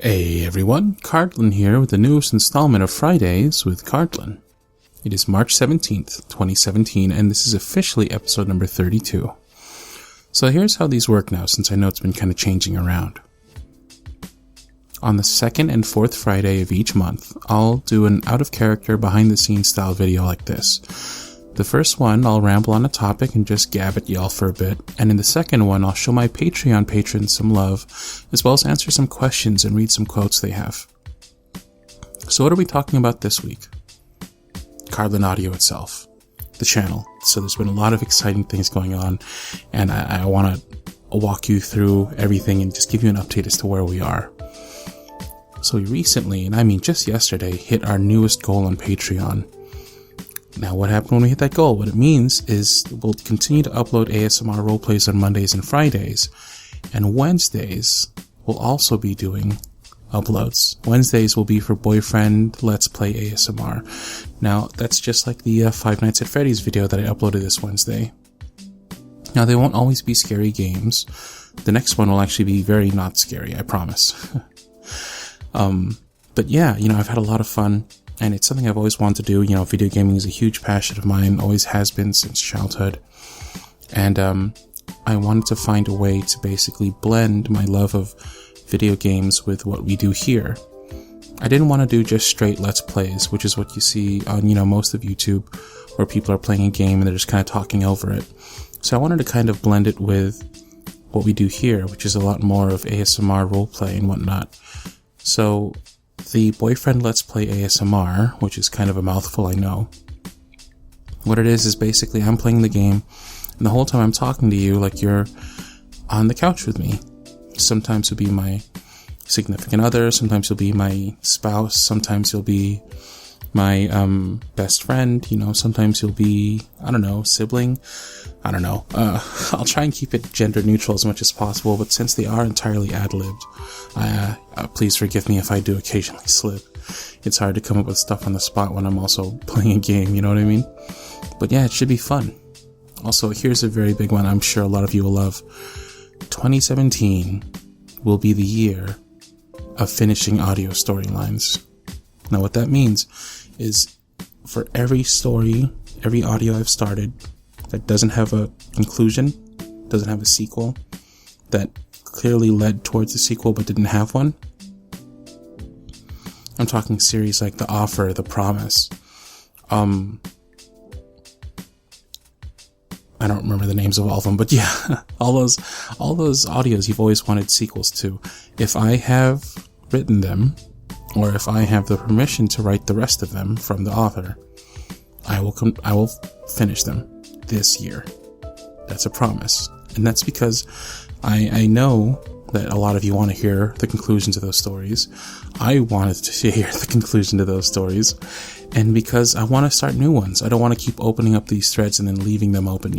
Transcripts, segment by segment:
Hey everyone, Cardlin here with the newest installment of Fridays with Cardlin. It is March 17th, 2017, and this is officially episode number 32. So here's how these work now, since I know it's been kind of changing around. On the second and fourth Friday of each month, I'll do an out-of-character, behind-the-scenes style video like this. The first one, I'll ramble on a topic and just gab at y'all for a bit, and in the second one, I'll show my Patreon patrons some love, as well as answer some questions and read some quotes they have. So what are we talking about this week? CardlinAudio itself, the channel. So there's been a lot of exciting things going on, and I want to walk you through everything and just give you an update as to where we are. So we recently, and I mean just yesterday, hit our newest goal on Patreon. Now, what happened when we hit that goal? What it means is we'll continue to upload ASMR roleplays on Mondays and Fridays, and Wednesdays we'll also be doing uploads. Wednesdays will be for Boyfriend Let's Play ASMR. Now, that's just like the Five Nights at Freddy's video that I uploaded this Wednesday. Now, they won't always be scary games. The next one will actually be very not scary, I promise. But yeah, I've had a lot of fun. And it's something I've always wanted to do. Video gaming is a huge passion of mine, always has been since childhood. And I wanted to find a way to basically blend my love of video games with what we do here. I didn't want to do just straight Let's Plays, which is what you see on, most of YouTube, where people are playing a game and they're just kind of talking over it. So I wanted to kind of blend it with what we do here, which is a lot more of ASMR roleplay and whatnot. So the Boyfriend Let's Play ASMR, which is kind of a mouthful, I know. What it is basically I'm playing the game, and the whole time I'm talking to you like you're on the couch with me. Sometimes you'll be my significant other, sometimes you'll be my spouse, sometimes you'll be my best friend, sometimes you'll be, sibling. I don't know. I'll try and keep it gender neutral as much as possible, but since they are entirely ad-libbed, please forgive me if I do occasionally slip. It's hard to come up with stuff on the spot when I'm also playing a game, you know what I mean? But yeah, it should be fun. Also, here's a very big one I'm sure a lot of you will love. 2017 will be the year of finishing audio storylines. Now, what that means is for every story, every audio I've started that doesn't have a conclusion, doesn't have a sequel, that clearly led towards a sequel but didn't have one. I'm talking series like The Offer, The Promise. I don't remember the names of all of them, but yeah, all those audios you've always wanted sequels to. If I have written them, or if I have the permission to write the rest of them from the author, I will finish them this year. That's a promise. And that's because I know that a lot of you want to hear the conclusion to those stories. I wanted to hear the conclusion to those stories. And because I want to start new ones. I don't want to keep opening up these threads and then leaving them open,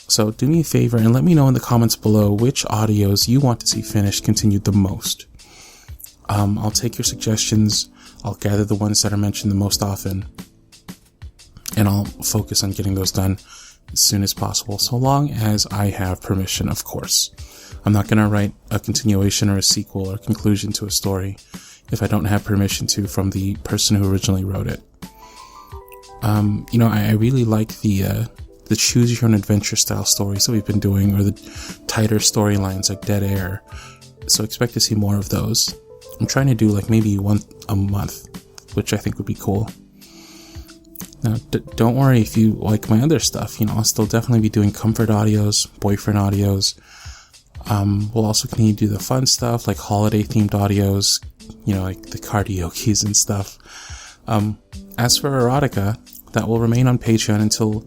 So do me a favor and let me know in the comments below which audios you want to see finished, continued the most. I'll take your suggestions. I'll gather the ones that are mentioned the most often, and I'll focus on getting those done as soon as possible, so long as I have permission, of course. I'm not going to write a continuation or a sequel or conclusion to a story if I don't have permission to from the person who originally wrote it. I really like the choose your own adventure style stories that we've been doing, or the tighter storylines like Dead Air. So expect to see more of those. I'm trying to do like maybe one a month, which I think would be cool. Now, don't worry if you like my other stuff. I'll still definitely be doing comfort audios, boyfriend audios. We'll also continue to do the fun stuff like holiday themed audios, like the karaoke's and stuff. As for erotica, that will remain on Patreon until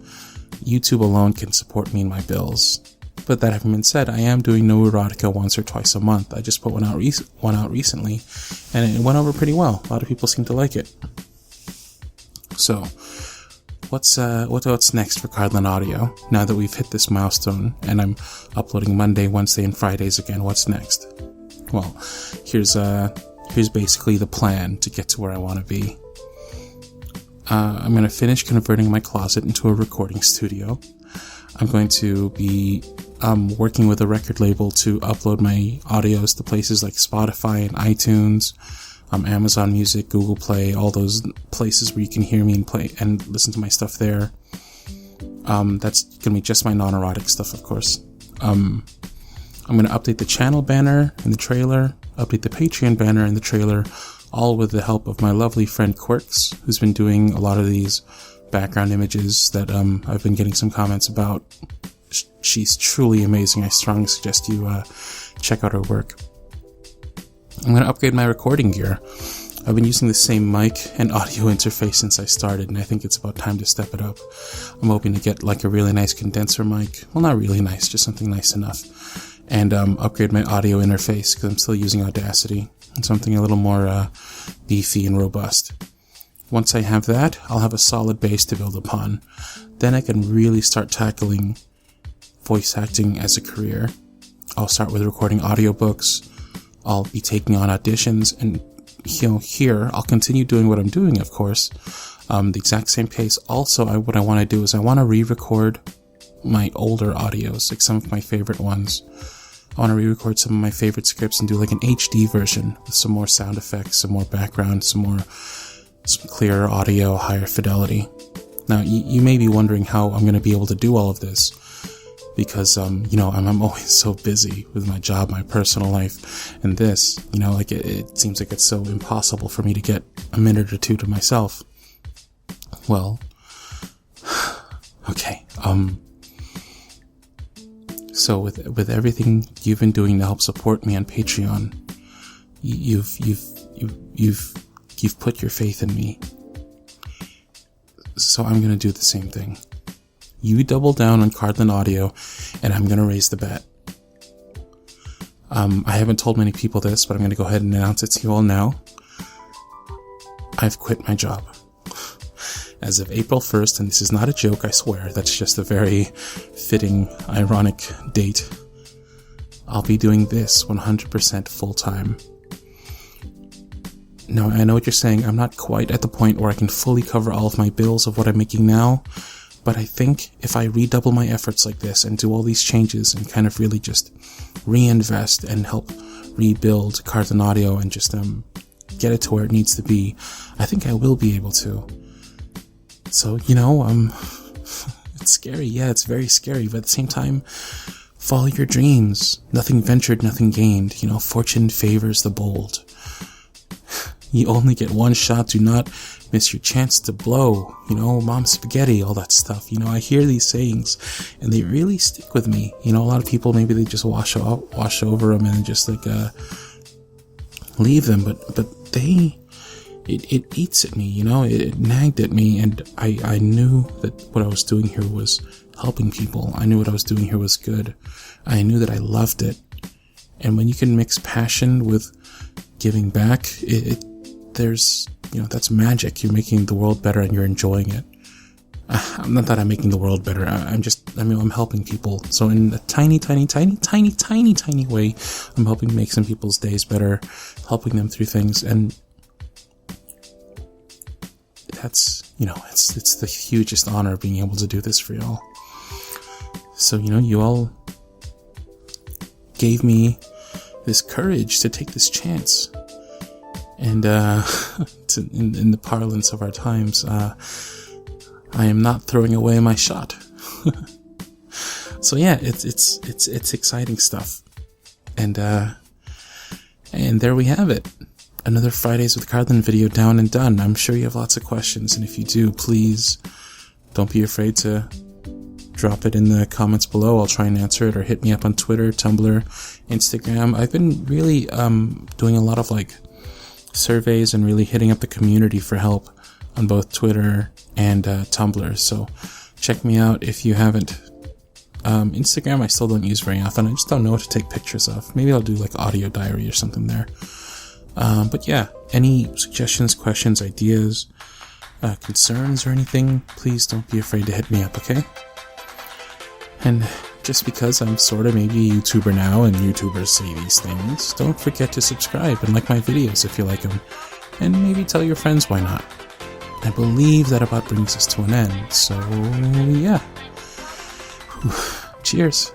YouTube alone can support me in my bills. But that having been said, I am doing no erotica once or twice a month. I just put one out recently, and it went over pretty well. A lot of people seem to like it. So, what's next for CardlinAudio? Now that we've hit this milestone, and I'm uploading Monday, Wednesday, and Fridays again, what's next? Well, here's basically the plan to get to where I want to be. I'm going to finish converting my closet into a recording studio. I'm going to be working with a record label to upload my audios to places like Spotify and iTunes, Amazon Music, Google Play, all those places where you can hear me and play and listen to my stuff there. That's gonna be just my non-erotic stuff, of course. I'm gonna update the channel banner in the trailer, update the Patreon banner in the trailer, all with the help of my lovely friend Quirks, who's been doing a lot of these background images that I've been getting some comments about. She's truly amazing. I strongly suggest you check out her work. I'm going to upgrade my recording gear. I've been using the same mic and audio interface since I started, and I think it's about time to step it up. I'm hoping to get like a really nice condenser mic. Well, not really nice, just something nice enough. And upgrade my audio interface, because I'm still using Audacity, and something a little more beefy and robust. Once I have that, I'll have a solid base to build upon. Then I can really start tackling voice acting as a career. I'll start with recording audiobooks. I'll be taking on auditions, and here I'll continue doing what I'm doing, of course, the exact same pace. Also, what I want to do is I want to re-record my older audios, like some of my favorite ones. I want to re-record some of my favorite scripts and do like an HD version with some more sound effects, some more background, some clearer audio, higher fidelity. Now, you may be wondering how I'm going to be able to do all of this, because, I'm always so busy with my job, my personal life, and this, it seems like it's so impossible for me to get a minute or two to myself. Well, okay, so with everything you've been doing to help support me on Patreon, you've put your faith in me. So I'm gonna do the same thing. You double down on CardlinAudio, and I'm gonna raise the bet. I haven't told many people this, but I'm gonna go ahead and announce it to you all now. I've quit my job. As of April 1st, and this is not a joke, I swear, that's just a very fitting, ironic date. I'll be doing this 100% full-time. Now, I know what you're saying. I'm not quite at the point where I can fully cover all of my bills of what I'm making now, but I think if I redouble my efforts like this and do all these changes and kind of really just reinvest and help rebuild CardlinAudio and just get it to where it needs to be, I think I will be able to. So, it's scary. Yeah, it's very scary, but at the same time, follow your dreams. Nothing ventured, nothing gained. Fortune favors the bold. You only get one shot. Do not miss your chance to blow. Mom spaghetti, all that stuff. I hear these sayings, and they really stick with me. A lot of people, maybe they just wash over them and just leave them, but it eats at me. It nagged at me, and I knew that what I was doing here was helping people. I knew what I was doing here was good. I knew that I loved it. And when you can mix passion with giving back, that's magic. You're making the world better and you're enjoying it. Not that I'm making the world better. I'm helping people. So in a tiny way, I'm helping make some people's days better, helping them through things. And that's, it's the hugest honor being able to do this for y'all. So, you all gave me this courage to take this chance. And in the parlance of our times, I am not throwing away my shot. So yeah, it's exciting stuff. And there we have it. Another Fridays with Cardlin video down and done. I'm sure you have lots of questions, and if you do, please don't be afraid to drop it in the comments below. I'll try and answer it, or hit me up on Twitter, Tumblr, Instagram. I've been really doing a lot of surveys and really hitting up the community for help on both Twitter and Tumblr. So check me out if you haven't. Instagram I still don't use very often. I just don't know what to take pictures of. Maybe I'll do audio diary or something there. But yeah, any suggestions, questions, ideas, concerns or anything, please don't be afraid to hit me up, okay? And just because I'm sort of maybe a YouTuber now and YouTubers say these things, don't forget to subscribe and like my videos if you like them. And maybe tell your friends, why not? I believe that about brings us to an end, so yeah. Cheers.